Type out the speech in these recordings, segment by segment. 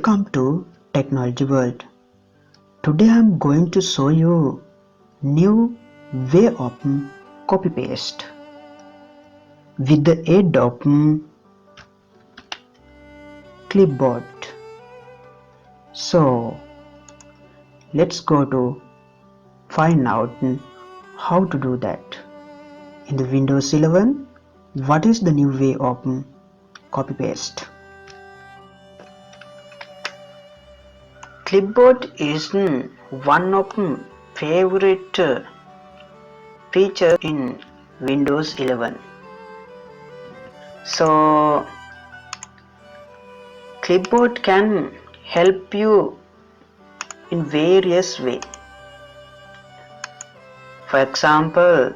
Welcome to Technology World. Today I am going to show you new way of copy paste with the aid of clipboard. So let's go to find out how to do that. In the Windows 11, what is the new way of copy paste? Clipboard is one of favorite feature in Windows 11. So clipboard can help you in various ways. For example,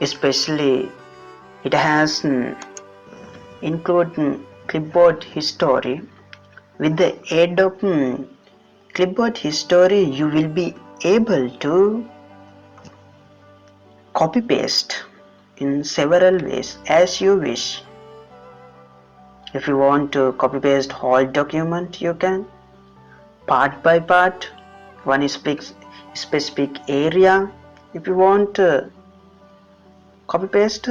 especially it has include clipboard history. With the aid of clipboard history, you will be able to copy paste in several ways as you wish. If you want to copy paste whole document, you can part by part, one specific area. If you want to copy paste,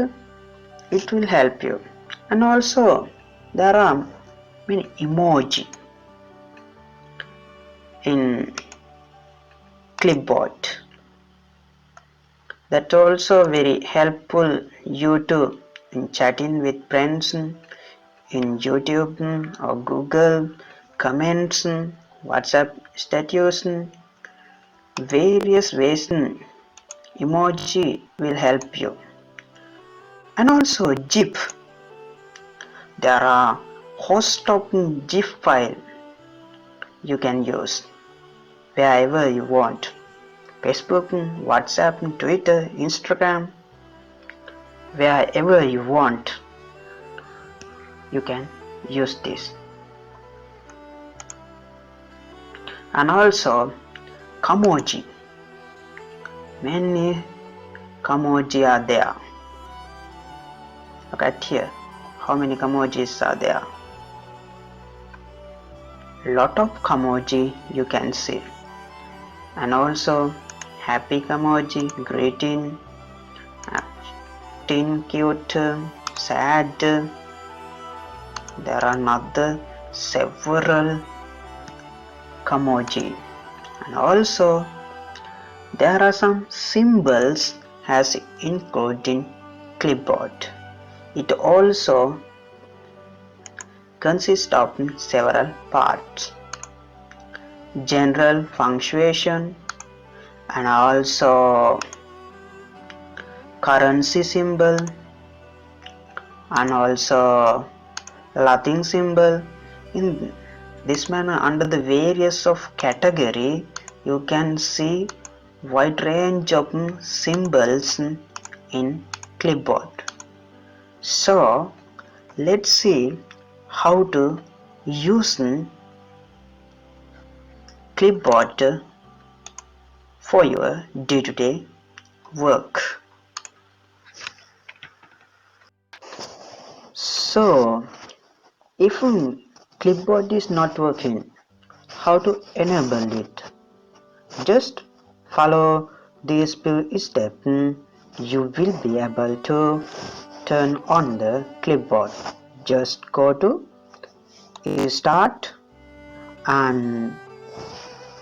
it will help you. And also there are many emoji in clipboard that also very helpful you to in chatting with friends in YouTube or Google, comments, WhatsApp status, various ways emoji will help you. And also GIF, there are host of GIF file you can use wherever you want. Facebook, WhatsApp, Twitter, Instagram, wherever you want, you can use this. And also Kaomoji, many Kaomoji are there. Look at here, how many Kaomojis are there? Lot of Kaomoji you can see. And also happy Kaomoji, greeting, teen, cute, sad. There are another several Kaomoji. And also there are some symbols as included in clipboard. It also consists of several parts: general punctuation and also currency symbol and also Latin symbol. In this manner, under the various of category, you can see wide range of symbols in clipboard. So let's see how to use clipboard for your day-to-day work. So if clipboard is not working, how to enable it? Just follow these few steps. You will be able to turn on the clipboard. Just go to Start and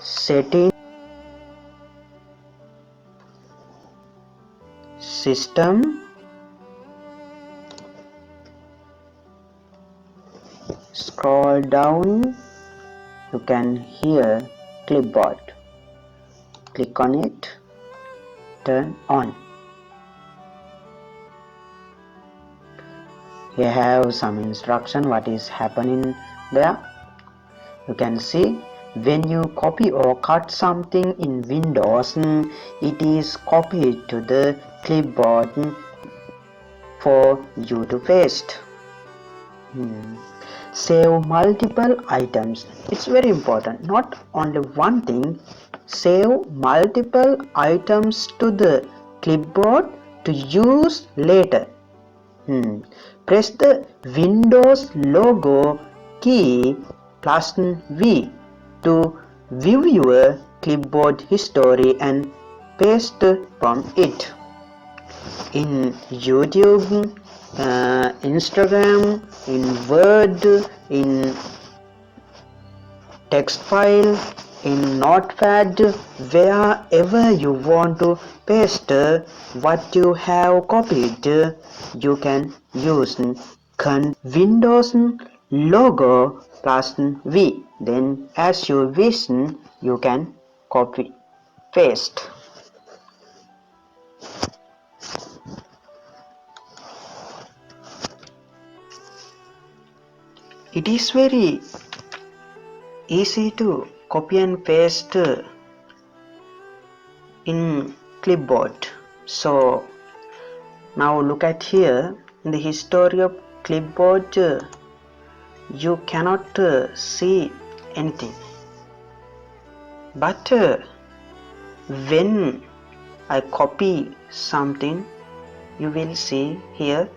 Setting, System, scroll down, you can hear clipboard. Click on it, turn on. You have some instruction what is happening there. You can see when you copy or cut something in Windows, it is copied to the clipboard for you to paste. Save multiple items. It's very important. Not only one thing. Save multiple items to the clipboard to use later. Press the Windows logo key plus V to view your clipboard history and paste from it. In YouTube, Instagram, in Word, in text file, in Notepad, wherever you want to paste what you have copied, you can use Windows logo plus V. Then as you wish, you can copy paste. It is very easy to copy and paste in clipboard. So now look at here, in the history of clipboard you cannot see anything, but when I copy something, you will see here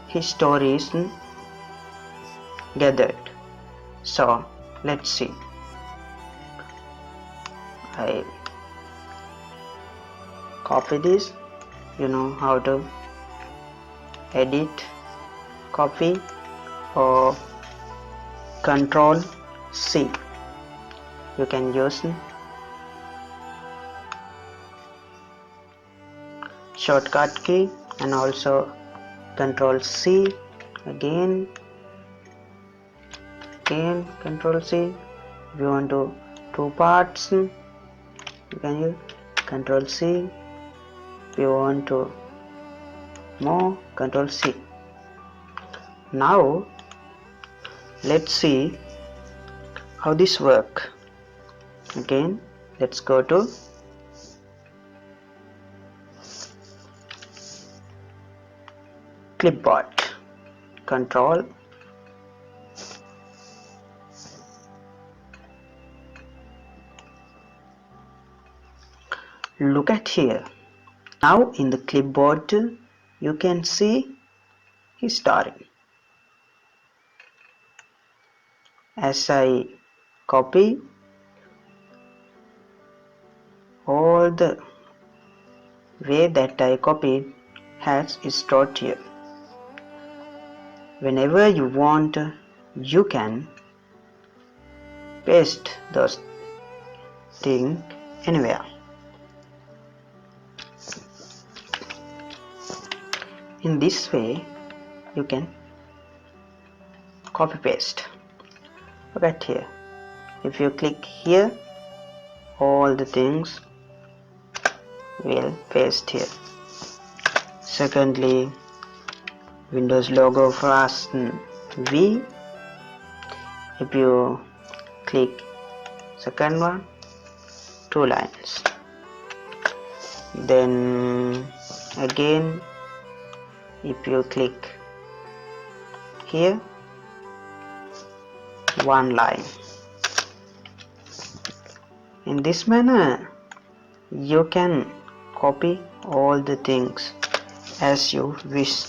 history is gathered. So let's see. I copy this. You know how to edit, copy, or Control C. You can use shortcut key and also Control C again Control C. If you want to two parts, you can use Control C. If you want to more, Control C. Now let's see how this work. Again, let's go to clipboard, Control look at here. Now in the clipboard you can see history. As I copy, all the way that I copied has stored here. Whenever you want, you can paste those things anywhere. In this way you can copy paste. Look at here. If you click here, all the things will paste here. Secondly, Windows logo plus V. If you click second one, two lines. Then again, if you click here, one line. In this manner you can copy all the things as you wish.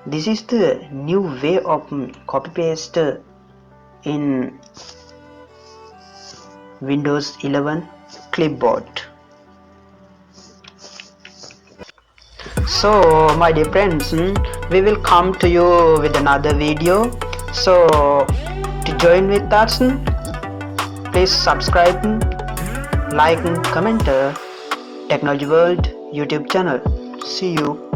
This is the new way of copy paste in Windows 11 clipboard. So my dear friends, we will come to you with another video. So to join with us, please subscribe, like, comment Technology World YouTube channel. See you.